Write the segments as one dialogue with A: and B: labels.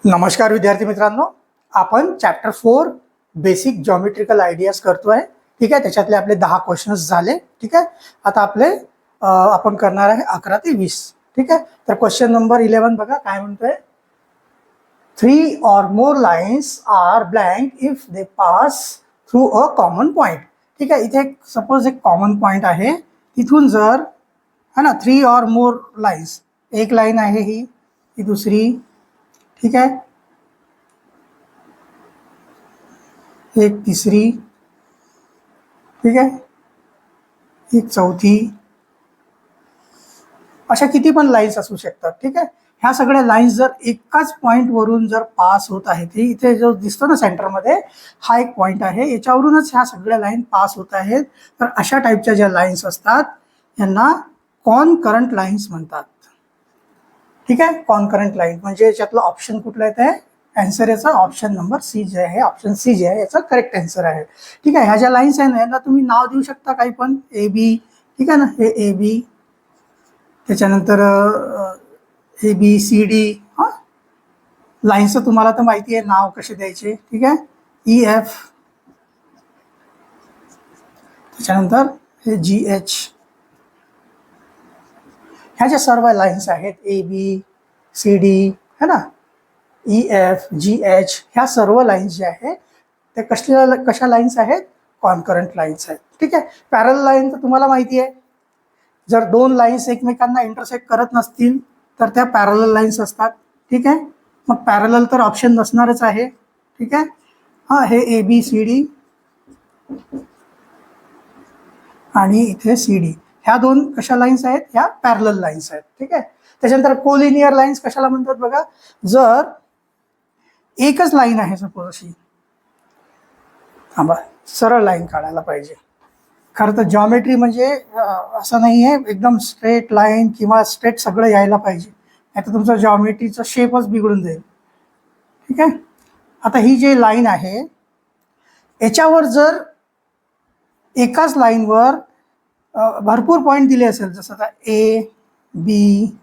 A: नमस्कार विद्यार्थी मित्रांनो, आपण चॅप्टर 4 बेसिक जॉमेट्रिकल आयडियाज करतोय. ठीक आहे, त्याच्यातले आपले 10 क्वेश्चन्स झाले. ठीक आहे, आता आपले आपण करणार आहे 11 ते 20. ठीक आहे, तर क्वेश्चन नंबर 11 बघा काय म्हणतोय. 3 or more lines are blank if they pass through a common point. ठीक आहे, इथे सपोज एक कॉमन पॉइंट आहे, तिथून जर है ना 3 or more लाईन्स, एक लाईन आहे ही दुसरी, ठीक आहे, एक तिसरी, ठीक आहे, एक चौथी, अशा किती पण लाईन्स असू शकतात. ठीक आहे, ह्या सगळ्या लाईन्स जर एकाच पॉइंट वरून जर पास होत आहेत, इथे जो दिसतो ना सेंटरमध्ये, हा एक पॉइंट आहे, याच्यावरूनच ह्या सगळ्या लाईन पास होत आहेत. तर अशा टाईपच्या ज्या लाईन्स असतात यांना कॉनकरंट लाईन्स म्हणतात. ठीक आहे, कॉनकरंट लाईन म्हणजे याच्यातलं ऑप्शन कुठलं येत आहे, आन्सर याचा ऑप्शन नंबर सी जे आहे, ऑप्शन सी जे आहे याचा करेक्ट आन्सर आहे. ठीक आहे, ह्या ज्या लाईन्स आहे ना यांना तुम्ही नाव देऊ शकता काही पण, ए बी. ठीक आहे ना, हे ए बी, त्याच्यानंतर ए बी सी डी. हां, लाईन्सचं तुम्हाला तर माहिती आहे नाव कसे द्यायचे. ठीक आहे, ई एफ, त्याच्यानंतर हे जी एच. ह्या ज्या सर्व लाईन्स आहेत ए बी सी डी है ना, ई एफ जी एच, ह्या सर्व लाईन्स ज्या आहेत ते कशा लाईन्स आहेत, कॉनकरंट लाईन्स आहेत. ठीक आहे, पॅरल लाईन तर तुम्हाला माहिती आहे, जर दोन लाईन्स एकमेकांना इंटरसेक्ट करत नसतील तर त्या पॅरल लाईन्स असतात. ठीक आहे, मग पॅरल तर ऑप्शन नसणारच आहे. ठीक आहे, हां, हे ए बी सी डी आणि इथे सी डी, ह्या दोन कशा लाईन्स आहेत, ह्या पॅरल लाईन्स आहेत. ठीक आहे, त्याच्यानंतर कोलिनियर लाईन्स कशाला म्हणतात बघा, जर एकच लाईन आहे सपोज अशी, थांबा सरळ लाईन काढायला पाहिजे. खरं तर जॉमेट्री म्हणजे असं नाही आहे एकदम स्ट्रेट लाईन किंवा स्ट्रेट सगळं यायला पाहिजे, नाही तर तुमचा जॉमेट्रीचा शेपच बिघडून जाईल. ठीक आहे, आता ही जी लाईन आहे याच्यावर जर एकाच लाईनवर भरपूर पॉईंट दिले असेल, जसं आता ए बी,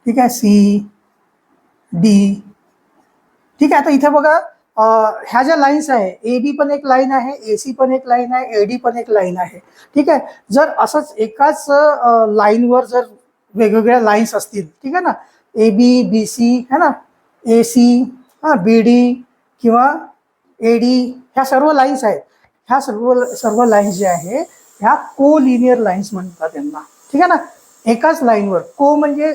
A: ठीक आहे, सी डी. ठीक आहे, आता इथे बघा ह्या ज्या लाईन्स आहे, ए बी पण एक लाईन आहे, ए सी पण एक लाईन आहे, ए डी पण एक लाईन आहे. ठीक आहे, जर असंच एकाच लाईनवर जर वेगवेगळ्या लाईन्स असतील, ठीक आहे ना, ए बी बी सी है ना, ए सी हां बी डी किंवा ए डी, ह्या सर्व लाईन्स आहेत, ह्या सर्व लाईन्स ज्या आहे ह्या कोलिनियर लाईन्स म्हणतात त्यांना. ठीक आहे ना, एकाच लाईनवर, को म्हणजे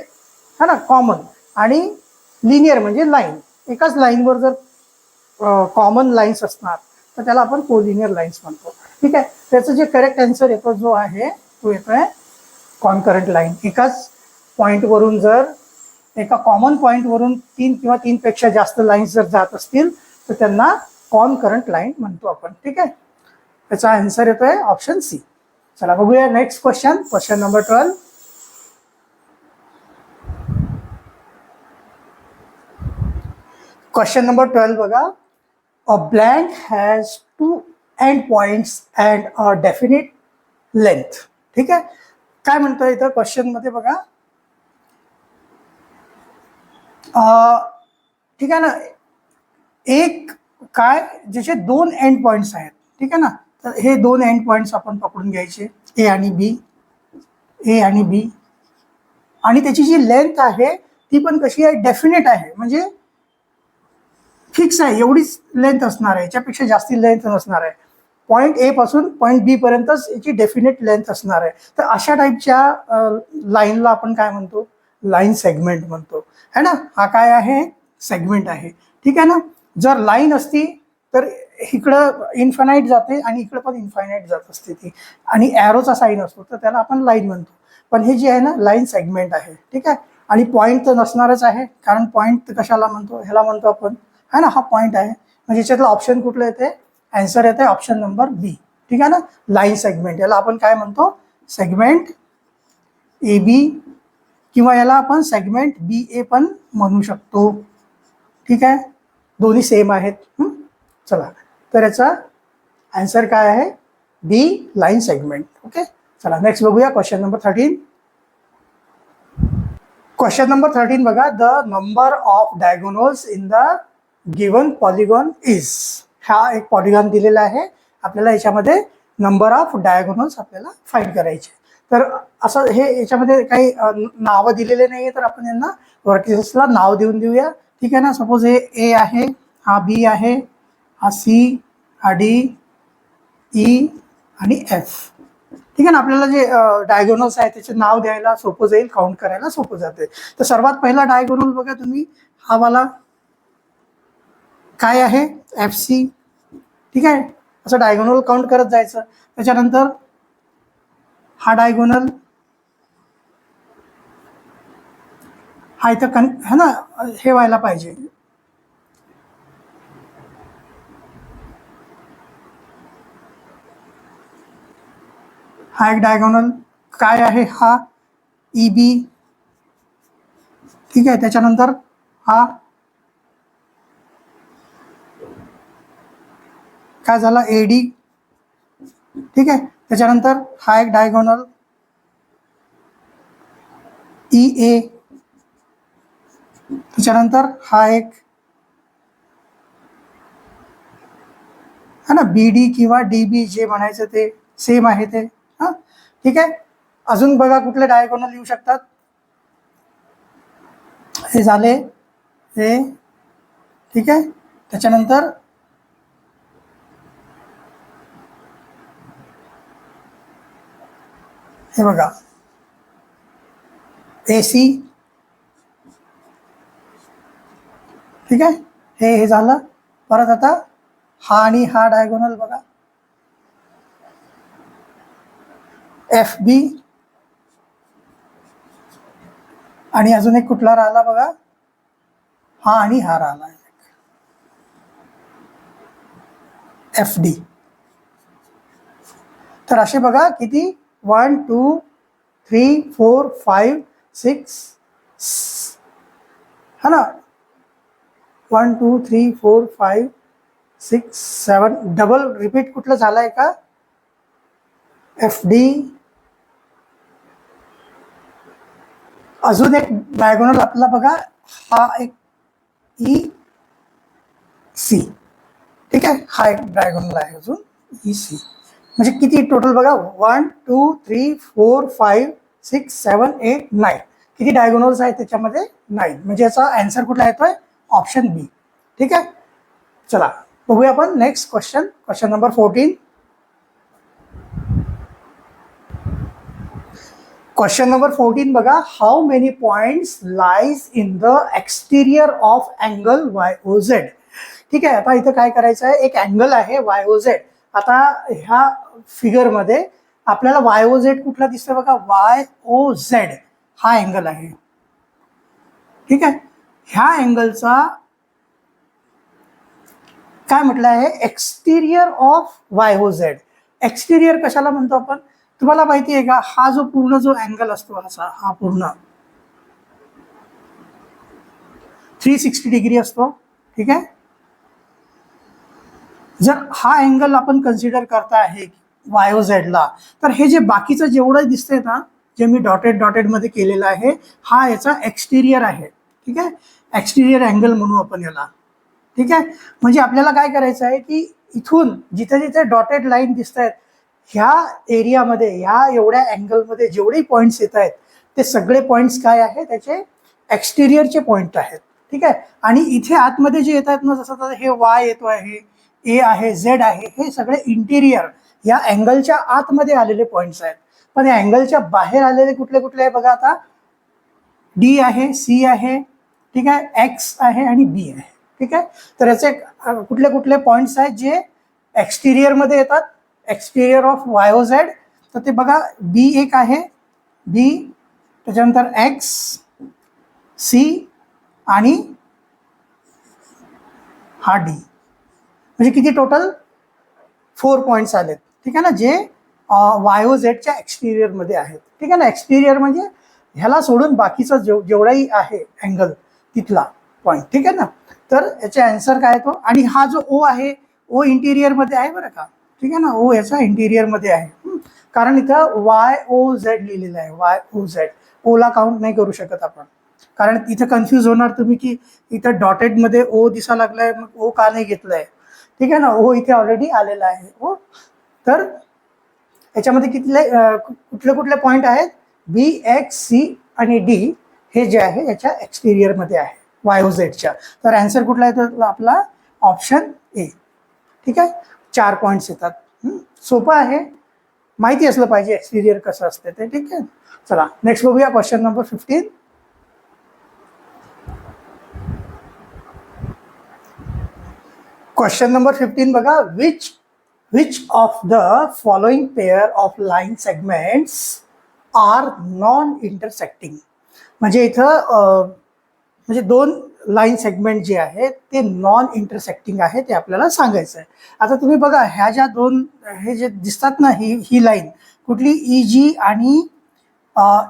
A: है ना कॉमन आणि लिनियर म्हणजे लाईन, एकाच लाईनवर जर कॉमन लाईन्स असणार तर त्याला आपण कोलिनियर लाईन्स म्हणतो. ठीक आहे, त्याचं जे करेक्ट आन्सर येतो जो आहे तो येतो आहे कॉनकरंट लाईन. एकाच पॉईंटवरून जर एका कॉमन पॉईंटवरून 3 किंवा 3 पेक्षा जास्त लाईन्स जर जात असतील तर त्यांना कॉनकरंट लाईन म्हणतो आपण. ठीक आहे, त्याचा आन्सर येतोय ऑप्शन सी. चला बघूया next question, question number 12. Question number 12 बघा. A blank has 2 end points and a definite length. ठीक आहे, काय म्हणतोय इथं क्वेश्चन मध्ये बघा, ठीक आहे ना, एक काय ज्याचे 2 एंड पॉइंट्स आहेत. ठीक आहे ना, तर हे 2 एंड पॉइंट्स आपण पकडून घ्यायचे, ए आणि बी, ए आणि बी, आणि त्याची जी लेंथ आहे ती पण कशी आहे, डेफिनेट आहे, म्हणजे फिक्स आहे, एवढीच लेंथ असणार आहे, याच्यापेक्षा जास्ती लेंथ नसणार आहे. पॉईंट ए पासून पॉईंट बी पर्यंतच याची डेफिनेट लेंथ असणार आहे. तर अशा टाईपच्या लाईनला आपण काय म्हणतो, लाईन सेगमेंट म्हणतो है ना. हा काय आहे, सेगमेंट आहे. ठीक आहे ना, जर लाईन असती तर इकडं इन्फानाईट जाते आणि इकडं पण इन्फायनाईट जात असते ती, आणि ॲरोचा साईन असतो तर त्याला आपण लाईन म्हणतो. पण हे जे आहे ना लाईन सेगमेंट आहे. ठीक आहे, आणि पॉईंट तर नसणारच आहे, कारण पॉईंट कशाला म्हणतो, ह्याला म्हणतो आपण है ना, हा पॉईंट आहे, म्हणजे याच्यातलं ऑप्शन कुठलं येते, आन्सर येते ऑप्शन नंबर बी. ठीक आहे ना, लाईन सेगमेंट, याला आपण काय म्हणतो, सेगमेंट ए बी, किंवा याला आपण सेगमेंट बी ए पण म्हणू शकतो. ठीक आहे, दोन्ही सेम आहेत. चला, तर याचा आन्सर काय आहे, बी, लाईन सेगमेंट. ओके, चला नेक्स्ट बघूया क्वेश्चन नंबर 13. क्वेश्चन नंबर 13 बघा, the number of diagonals in the given polygon is. हा एक पॉलिगॉन दिलेला आहे आपल्याला, याच्यामध्ये नंबर ऑफ डायगोनल्स आपल्याला फाइंड करायचे. तर असं हे याच्यामध्ये काही नावं दिलेले नाहीये, तर आपण यांना व्हर्टिसेसला नाव देऊन देऊया. ठीक आहे ना. सपोज हे ए आहे, हा बी आहे, हा सी, हा डी, ई आणि एफ. ठीक आहे ना. आपल्याला जे डायगोनल्स आहे त्याचे नाव द्यायला सोपं जाईल, काउंट करायला सोपं जाते. तर सर्वात पहिला डायगोनल बघा तुम्ही, हा वाला काय आहे, एफ सी. ठीक आहे. असं डायगोनल काउंट करत जायचं. त्याच्यानंतर हा डायगोनल, हा इथं है ना, हे व्हायला पाहिजे. हा एक डायगोनल काय आहे, हा ई बी. ठीक आहे. त्याच्यानंतर हा काय झाला, ए डी. ठीक आहे. त्याच्यानंतर हा एक डायगोनल ई ए. त्याच्यानंतर हा एक है ना, बी डी किंवा डी बी, जे म्हणायचं ते सेम आहे ते. हा. ठीक आहे. अजून बघा कुठले डायगोनल येऊ शकतात. हे झाले हे. ठीक आहे. त्याच्यानंतर हे बघा ए सी. ठीक आहे. हे झालं. परत आता हा आणि हा डायगोनल बघा, एफ बी. आणि अजून एक कुठला राहिला बघा, हा आणि हा राहिला, एफ डी. तर असे बघा किती, 1 2 3 4 5 6 है ना, 1 2 3 4 5 6 7. डबल रिपीट कुठलं झालंय का, एफ डी. अजून एक डायगोनल आपला बघा, हा एक ई सी. ठीक आहे. हा एक डायगोनल आहे अजून ई सी. म्हणजे किती टोटल बघा, 1 2 3 4 5 6 7 8 9. किती डायगोनल्स आहेत त्याच्यामध्ये, 9. म्हणजे याचा आन्सर कुठला येतोय, ऑप्शन बी. ठीक आहे. चला बघूया आपण next question, question number 14. Question number 14 बघा, how many points lies in the exterior of angle Y O Z. ठीक आहे. आता इथं काय करायचं आहे, एक अँगल आहे वाय ओ झेड. आता ह्या फिगरमध्ये आपल्याला वाय ओ झेड कुठला दिसतोय बघा, वाय ओ झेड हा अँगल आहे. ठीक आहे. ह्या अँगलचा काय म्हटलं आहे, एक्सटिरियर ऑफ वाय ओ झेड. एक्सटिरियर कशाला म्हणतो आपण, तुम्हाला माहिती आहे का, हा जो पूर्ण जो अँगल असतो असा, हा पूर्ण 360 डिग्री असतो. ठीक आहे. जर हा अँगल आपण कन्सिडर करता आहे वाय ओ झेडला, तर हे जे बाकीचं जेवढं दिसतंय ना, जे मी डॉटेड मध्ये केलेलं आहे, हा याचा एक्सटिरियर आहे. ठीक आहे. एक्सटिरियर अँगल म्हणू आपण याला. ठीक आहे. म्हणजे आपल्याला काय करायचं आहे की इथून जिथे जिथे डॉटेड लाईन दिसत आहेत, ह्या एरियामध्ये, ह्या एवढ्या अँगलमध्ये जेवढे पॉईंट्स येत आहेत, ते सगळे पॉईंट्स काय आहेत, त्याचे एक्सटिरियरचे पॉईंट आहेत. ठीक आहे. आणि इथे आतमध्ये जे येत आहेत ना, जसं हे वाय येतो आहे, ए आहे, झेड आहे, हे सगळे इंटिरियर या अँगलच्या आतमध्ये आलेले पॉईंट्स आहेत. पण या अँगलच्या बाहेर आलेले कुठले कुठले आहे बघा, आता डी आहे, सी आहे, ठीक आहे, एक्स आहे आणि बी आहे. ठीक आहे. तर याचे कुठले कुठले पॉईंट्स आहेत जे एक्सटिरियर मध्ये येतात, एक्सटिरियर ऑफ वाय ओ झेड. तर ते बघा, बी एक आहे, बी, त्याच्यानंतर एक्स, सी आणि हा डी. म्हणजे किती टोटल 4 पॉईंट्स आलेत. ठीक आहे ना, जे वाय ओ झेडच्या एक्सटिरियर मध्ये आहेत. ठीक आहे ना. एक्सटिरियर म्हणजे ह्याला सोडून बाकीचा जेवढाही आहे अँगल तिथला पॉईंट. ठीक आहे ना. तर याचे आन्सर काय येतो, आणि हा जो ओ आहे, ओ इंटिरियर मध्ये आहे बरं का. ठीक आहे ना, ओ याचा इंटिरियर मध्ये आहे, कारण इथं वाय ओ झेड लिहिलेलं आहे, वाय ओ झेड. ओला काउंट नाही करू शकत आपण. कारण इथं कन्फ्यूज होणार तुम्ही की इथं डॉटेडमध्ये ओ दिसा लागलाय, मग ओ का नाही घेतलाय. ठीक आहे ना, ओ इथे ऑलरेडी आलेला आहे ओ. तर याच्यामध्ये कुठले कुठले पॉईंट आहेत, बी, एक्स, सी आणि डी हे जे आहे याच्या एक्सटिरियरमध्ये आहे YOZच्या. तर आन्सर कुठला येतो आपला, ऑप्शन ए. ठीक आहे, 4 पॉईंट्स येतात. सोपं आहे, माहिती असलं पाहिजे एक्सटिरियर कसं असते ते. ठीक आहे, चला नेक्स्ट बघूया क्वेश्चन नंबर 15. क्वेश्चन नंबर 15 बघा, which of the following pair of line segments are non-intersecting. म्हणजे इथं म्हणजे 2 लाईन सेगमेंट जे आहेत ते नॉन इंटरसेक्टिंग आहे ते आपल्याला सांगायचं आहे. आता तुम्ही बघा ह्या ज्या 2 हे जे दिसतात ना, ही लाईन कुठली, EG आणि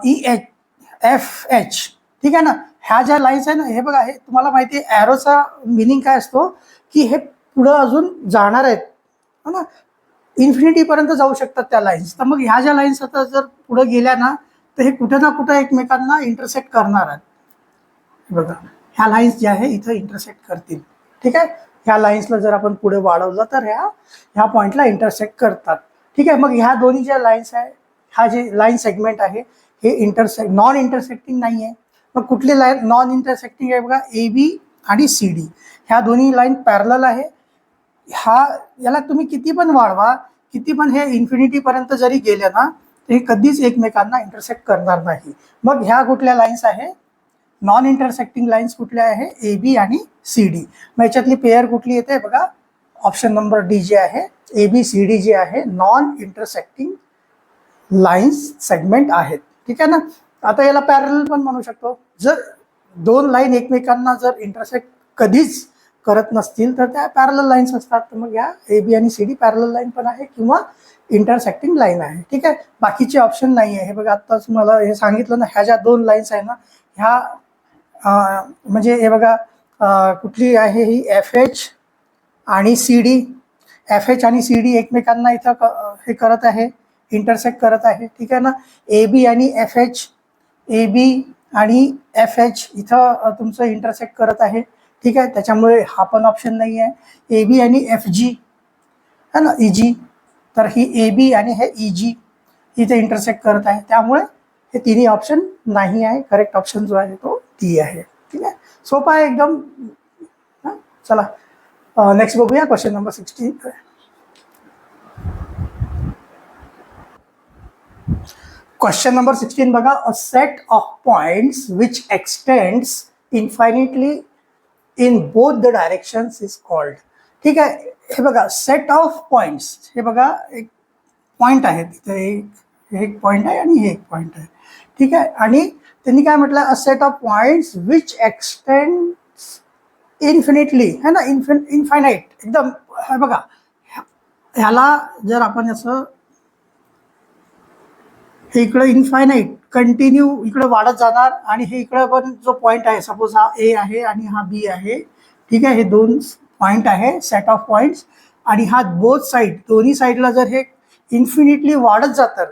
A: EFH. ठीक आहे ना, ह्या ज्या लाईन्स आहे ना, हे बघा, हे तुम्हाला माहिती आहे ॲरोचा मिनिंग काय असतो, की हे पुढं अजून जाणार आहेत ना, इन्फिनिटीपर्यंत जाऊ शकतात त्या लाईन्स. तर मग ह्या ज्या लाईन्स आता जर पुढे गेल्या ना, तर हे कुठे ना कुठे एकमेकांना इंटरसेक्ट करणार आहेत. बघा ह्या लाईन्स ज्या आहे इथं इंटरसेक्ट करतील. ठीक आहे, ह्या लाईन्सला जर आपण पुढे वाढवलं तर ह्या पॉईंटला इंटरसेक्ट करतात. ठीक आहे, मग ह्या दोन्ही ज्या लाईन्स आहे, हा जे लाईन सेगमेंट आहे हे नॉन इंटरसेक्टिंग नाही आहे. मग कुठली लाईन नॉन इंटरसेक्टिंग आहे बघा, AB आणि CD ह्या दोन्ही लाईन पॅरलल आहे. याला तुम्ही किती पण वाढवा, किती पण हे इन्फिनिटीपर्यंत जरी गेले ना, तर हे कधीच एकमेकांना इंटरसेक्ट करणार नाही. मग ह्या कुठल्या लाईन्स आहे, नॉन इंटरसेक्टिंग लाईन्स कुठल्या आहे, AB आणि CD. मग याच्यातली पेअर कुठली येते बघा, ऑप्शन नंबर डी जे आहे, ABCD जे आहे नॉन इंटरसेक्टिंग लाईन्स सेगमेंट आहेत. ठीक आहे ना. आता याला पॅरलल पण म्हणू शकतो. जर 2 लाईन एकमेकांना जर इंटरसेक्ट कधीच करत नसतील तर त्या पॅरलल लाईन्स असतात. तर मग या AB आणि CD पॅरलल लाईन पण आहे किंवा इंटरसेक्टिंग लाईन आहे. ठीक आहे, बाकीचे ऑप्शन नाही आहे. हे बघा आत्ताच मला हे सांगितलं ना, ह्या ज्या 2 लाईन्स आहे ना, ह्या म्हणजे हे बघा कुठली आहे ही, FH आणि CD. FH आणि CD एकमेकांना इथं हे करत आहे, इंटरसेक्ट करत आहे. ठीक आहे ना, AB आणि FH, AB आणि FH इथं तुमचं इंटरसेक्ट करत आहे. ठीक आहे, त्याच्यामुळे हा पण ऑप्शन नाही आहे. AB आणि FG है ना, EG, तर ही AB आणि हे EG इथे इंटरसेक्ट करत आहे. त्यामुळे हे तिन्ही ऑप्शन नाही आहे. करेक्ट ऑप्शन जो आहे तो डी आहे. ठीक आहे, सोपा आहे एकदम. चला नेक्स्ट बघूया क्वेश्चन नंबर 16. क्वेश्चन नंबर 16 बघा, a set of points which extends infinitely in both the directions is called. ठीक आहे, हे बघा सेट ऑफ पॉइंट्स, हे बघा एक पॉइंट आहे तिथे, एक पॉइंट आहे आणि हे एक पॉइंट आहे. ठीक आहे, आणि त्यांनी काय म्हटलं, अ set of points which x tends infinitely है ना, इन्फायनाईट एकदम. हे बघा ह्याला जर आपण असं हे इकडे इन्फायनाईट कंटिन्यू इकडे वाढत जाणार, आणि हे इकडे पण जो पॉईंट आहे, सपोज हा A आहे आणि हा B आहे. ठीक आहे, हे 2 पॉईंट आहे, सेट ऑफ पॉईंट्स, आणि हा बोथ साईड, दोन्ही साईडला जर हे इन्फिनिटली वाढत जातं,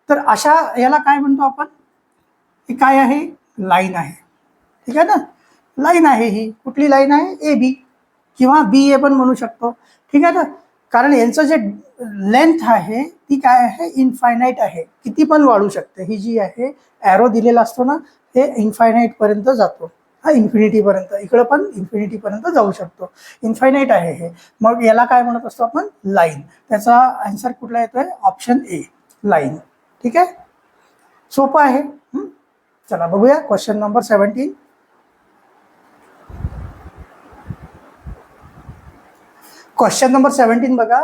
A: तर अशा याला काय म्हणतो आपण, हे काय आहे, लाईन आहे. ठीक आहे ना, लाईन आहे. ही कुठली लाईन आहे, AB किंवा BA पण म्हणू शकतो. ठीक आहे ना, कारण यांचं जे लेंथ आहे ती काय आहे, इन्फायनाईट आहे, किती पण वाढू शकते. ही जी आहे ॲरो दिलेला असतो ना, हे इन्फायनाईट पर्यंत जातो, हा इन्फिनिटीपर्यंत, इकडं पण इन्फिनिटीपर्यंत जाऊ शकतो, इन्फायनाईट आहे हे. मग याला काय म्हणत असतो आपण, लाईन. त्याचा आन्सर कुठला येतोय, ऑप्शन ए, लाईन. ठीक आहे, सोपं आहे. चला बघूया क्वेश्चन नंबर 17. क्वेश्चन नंबर 17 बघा,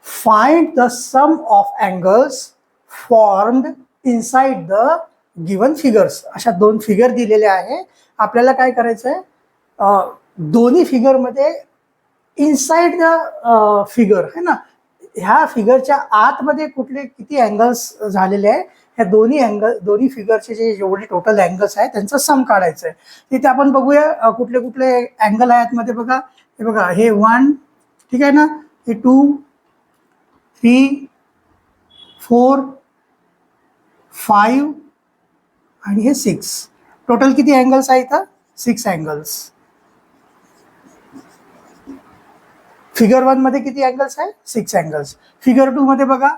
A: find the sum of angles formed inside the given figures. अशा 2 फिगर दिलेल्या आहे. आपल्याला काय करायचं आहे, दोन्ही फिगरमध्ये इनसाइड द फिगर है ना, ह्या फिगरच्या आतमध्ये कुठले किती अँगल्स झालेले आहे, ह्या दोन्ही फिगरचे जे जेवढे टोटल अँगल्स आहेत त्यांचं सम काढायचं आहे. तिथे आपण बघूया कुठले कुठले अँगल आहे आतमध्ये. बघा हे बघा, हे 1, ठीक आहे ना, हे 2, 3, 4, 5 आणि हे 6. टोटल किती अँगल्स आहे इथं? 6 अँगल्स. फिगर 1 मध्ये किती अँगल्स आहे? 6 अँगल्स. फिगर 2 मध्ये बघा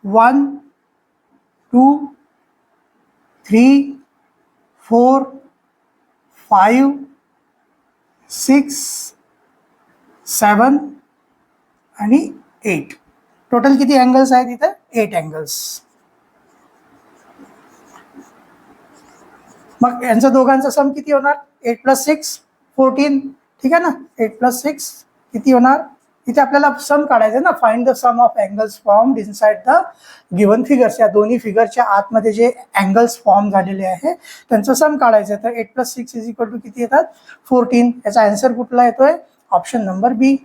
A: 1 2 3 4 5 6 7 आणि 8. टोटल किती अँगल्स आहेत इथं? 8 अँगल्स. मग यांचं दोघांचा सम किती होणार? 8 + 6 14. ठीक आहे ना? 8 + 6 किती होणार? इथे आपल्याला सम काढायचं ना. Find the sum of angles formed inside the given figures. या दोन्ही फिगरच्या आतमध्ये जे अँगल्स फॉर्म झालेले आहे त्यांचं सम काढायचं. तर 8 + 6 = किती येतात? 14. याचा आन्सर कुठला येतोय? ऑप्शन नंबर बी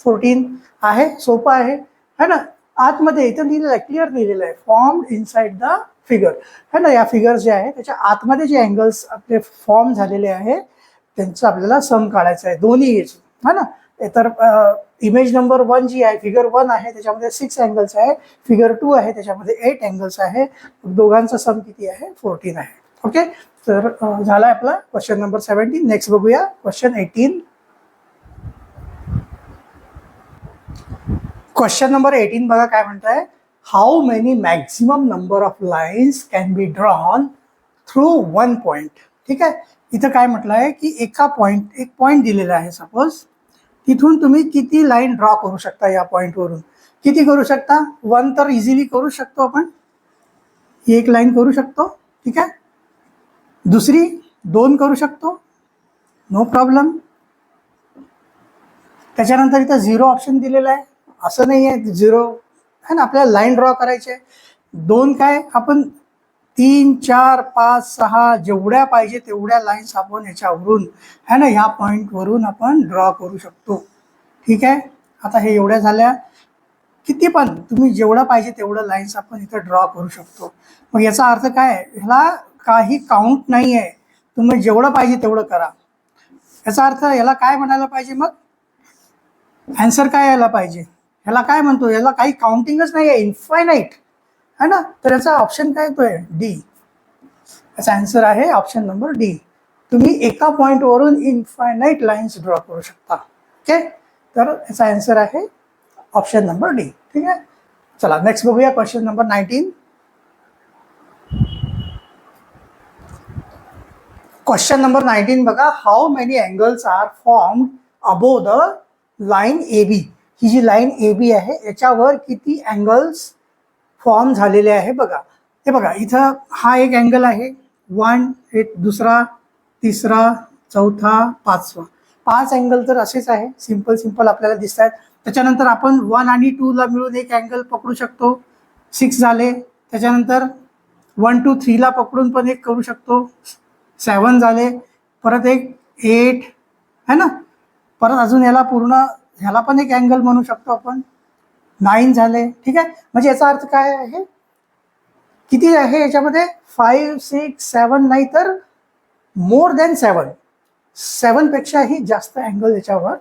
A: 14 आहे. सोपं आहे है ना. आतमध्ये इथं लिहिलेलं आहे, क्लिअर लिहिलेलं आहे, फॉर्म्ड इनसाइड द फिगर है ना. या फिगर जे आहे त्याच्या आतमध्ये जे अँगल्स आपले फॉर्म झालेले आहे त्यांचं आपल्याला सम काढायचं आहे दोन्ही है ना. तर इमेज नंबर 1 जी आहे, फिगर 1 आहे त्याच्यामध्ये 6 अँगल्स आहे. फिगर 2 आहे त्याच्यामध्ये 8 अँगल्स आहे. दोघांचा सम किती आहे? 14 आहे. ओके. तर झाला आपला क्वेश्चन नंबर 17. नेक्स्ट बघूया क्वेश्चन 18. क्वेश्चन नंबर 18 बघा काय म्हणताय. How many maximum number of lines can be drawn through one point. ठीक आहे. इथं काय म्हटलं आहे की एक पॉइंट दिलेला आहे सपोज. तिथून तुम्ही किती लाईन ड्रॉ करू शकता या पॉइंटवरून? किती करू शकता? 1 तर इझिली करू शकतो आपण, एक लाईन करू शकतो. ठीक आहे. दुसरी 2 करू शकतो, नो प्रॉब्लेम. त्याच्यानंतर इथं 0 ऑप्शन दिलेला आहे, असं नाही आहे 0 है ना. आपल्याला लाईन ड्रॉ करायचे 2 काय आपण 3 4 5 6 जेवढ्या पाहिजे तेवढ्या लाईन्स आपण याच्यावरून है ना ह्या पॉईंटवरून आपण ड्रॉ करू शकतो. ठीक आहे. आता हे एवढ्या झाल्या. किती पण तुम्ही जेवढं पाहिजे तेवढं लाईन्स आपण इथं ड्रॉ करू शकतो. मग याचा अर्थ काय? ह्याला काही काउंट नाही आहे, तुम्ही जेवढं पाहिजे तेवढं करा. याचा अर्थ याला काय म्हणायला पाहिजे? मग आन्सर काय यायला पाहिजे? ह्याला काय म्हणतो? याला काही काउंटिंगच नाही आहे, इन्फायनाईट है ना. तर याचा ऑप्शन काय येतोय? डी. याचा आन्सर आहे ऑप्शन नंबर डी. तुम्ही एका पॉइंटवरून इन्फायनाईट लाईन्स ड्रॉ करू शकता. ओके. तर याचा आन्सर आहे ऑप्शन नंबर डी. ठीक आहे. चला नेक्स्ट बघूया क्वेश्चन नंबर 19. क्वेश्चन नंबर 19 बघा. How many angles are formed above the line A B. ही जी लाईन ए बी आहे याच्यावर किती अँगल्स फॉर्म झालेले आहे बघा. हे बघा इथं हा एक अँगल आहे 1, एक दुसरा, तिसरा, चौथा, पाचवा. 5 अँगल तर असेच आहे, सिंपल आपल्याला दिसत आहेत. त्याच्यानंतर आपण 1 आणि 2 ला मिळून एक अँगल पकडू शकतो, 6 झाले. त्याच्यानंतर 1 2 3 ला पकडून पण एक करू शकतो, 7 झाले. परत एक 8 है ना. परत अजून याला पूर्ण ह्याला पण एक अँगल म्हणू शकतो आपण, 9 झाले. ठीक आहे. म्हणजे याचा अर्थ काय आहे? किती आहे याच्यामध्ये? 5 6 7 नाही तर मोर दॅन 7 पेक्षाही जास्त अँगल याच्यावर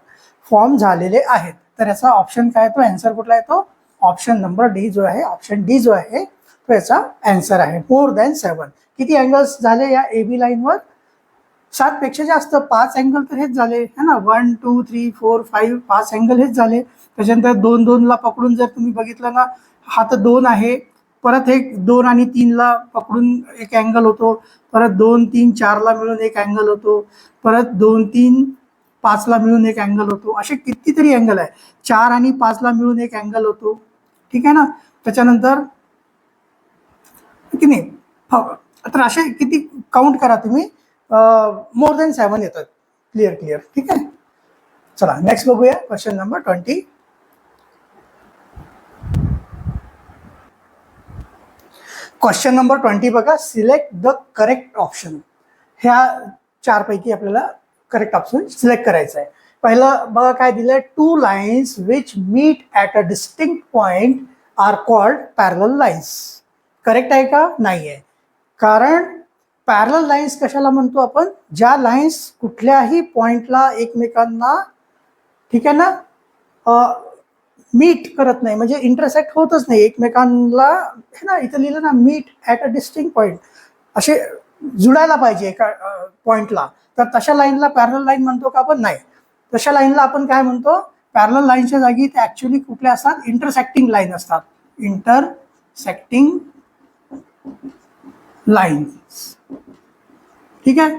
A: फॉर्म झालेले आहेत. तर याचा ऑप्शन काय येतो? आन्सर कुठला येतो? ऑप्शन नंबर डी जो आहे, ऑप्शन डी जो आहे तो याचा आन्सर आहे. More than 7. किती अँगल्स झाले या ए बी लाईनवर? 7 पेक्षा जास्त. 5 अँगल तर हेच झाले है ना. 1 2 3 4 5 5 अँगल हेच झाले. त्याच्यानंतर 2 2 ला पकडून जर तुम्ही बघितलं ना, हा तर 2 आहे. परत एक 2 आणि 3 ला पकडून एक अँगल होतो. परत 2 3 4 ला मिळून एक अँगल होतो. परत 2 3 5 ला मिळून एक अँगल होतो. असे कितीतरी अँगल आहे. 4 आणि 5 ला मिळून एक अँगल होतो. ठीक आहे ना. त्याच्यानंतर किती नाही, तर असे किती काउंट करा तुम्ही, मोर दॅन 7 येतात. क्लिअर. ठीक आहे. चला नेक्स्ट बघूया क्वेश्चन नंबर 20. क्वेश्चन नंबर 20 बघा. Select the correct option. ह्या 4 पैकी आपल्याला करेक्ट ऑप्शन सिलेक्ट करायचं आहे. पहिलं बघा काय दिलंय. 2 lines which meet at a distinct point are called parallel lines. Correct आहे का? नाही आहे. कारण पॅरलल लाईन्स कशाला म्हणतो आपण? ज्या लाईन्स कुठल्याही पॉइंटला एकमेकांना ठीक आहे ना मीट करत नाही, म्हणजे इंटरसेक्ट होतच नाही एकमेकांना है ना. इथं लिहिलं ना meet at a distinct point. असे जुळायला पाहिजे एका पॉइंटला, तर तशा लाईनला पॅरल लाईन म्हणतो का आपण? नाही. तशा लाईनला आपण काय म्हणतो? पॅरल लाईनच्या जागी ते ऍक्च्युली कुठल्या असतात? इंटरसेक्टिंग लाईन असतात. Intersecting line. ठीक आहे.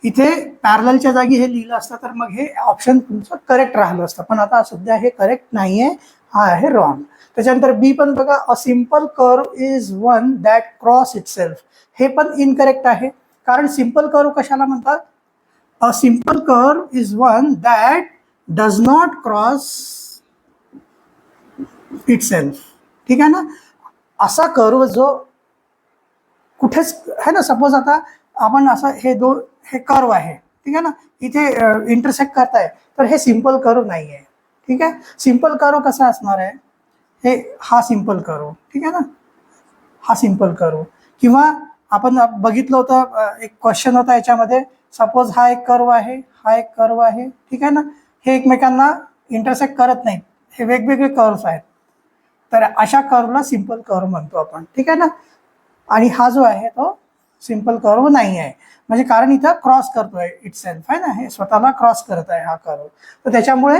A: इथे पॅरलच्या जागी हे लिहिलं असतं तर मग हे ऑप्शन तुमचं करेक्ट राहिलं असतं, पण आता सध्या हे करेक्ट नाहीये, हा आहे रॉंग. त्याच्यानंतर बी पण बघा, a simple curve is one that cross itself. हे पण इनकरेक्ट आहे, कारण सिम्पल कर्व कशाला म्हणतात? A simple curve is one that does not cross itself. ठीक आहे ना. असा कर्व जो कुठेच आहे ना, सपोज आता आपण असं हे कर्व आहे, ठीक आहे ना, इथे इंटरसेक्ट करताय, तर हे सिम्पल कर्व नाही आहे. ठीक आहे. सिम्पल कर्व कसा असणार आहे? हा सिम्पल कर्व, ठीक आहे ना, हा सिम्पल कर्व. किंवा आपण बघितलं होतं एक क्वेश्चन होता याच्यामध्ये, सपोज हा एक कर्व आहे, हा एक कर्व आहे, ठीक आहे ना, हे एकमेकांना इंटरसेक्ट करत नाहीत, हे वेगवेगळे कर्व्स आहेत, तर अशा कर्वला सिम्पल कर्व म्हणतो आपण. ठीक आहे ना. आणि हा जो आहे तो सिम्पल कर्व नाही आहे, म्हणजे कारण इथं क्रॉस करतोय इटसेल्फ आहे ना, हे स्वतःला क्रॉस करत आहे हा कर्व, तर त्याच्यामुळे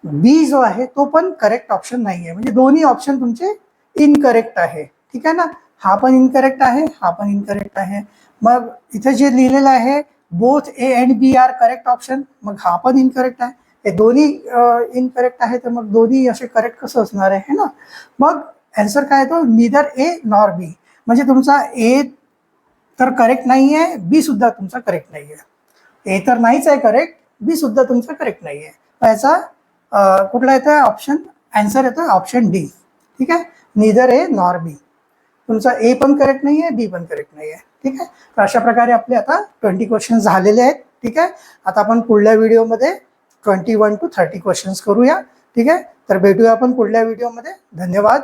A: बी जो आहे तो पण करेक्ट ऑप्शन नाही आहे, म्हणजे दोन्ही ऑप्शन तुमचे इनकरेक्ट आहे. ठीक आहे ना. हा पण इनकरेक्ट आहे, हा पण इनकरेक्ट आहे. मग इथे जे लिहिलेलं आहे both A and B are correct option, मग हा पण इनकरेक्ट आहे. हे दोन्ही इनकरेक्ट आहे, तर मग दोन्ही असे करेक्ट कसं असणार आहे ना. मग आन्सर काय येतो? निदर ए नॉर बी, म्हणजे तुमचा ए तर करेक्ट नाही आहे, बी सुद्धा तुमचा करेक्ट नाही आहे. ए तर नाहीच आहे करेक्ट, बी सुद्धा तुमचा करेक्ट नाही आहे. याचा कुठला येतोय ऑप्शन? आन्सर येतोय ऑप्शन डी. ठीक आहे. निदर ए नॉर बी. तुमचा ए पण करेक्ट नाही आहे, बी पण करेक्ट नाही आहे. ठीक आहे. तर अशा प्रकारे आपले आता 20 क्वेश्चन झालेले आहेत. ठीक आहे. आता आपण पुढल्या व्हिडिओमध्ये 21 to 30 क्वेश्चन्स करूया. ठीक आहे. तर भेटूया आपण पुढल्या व्हिडिओमध्ये. धन्यवाद.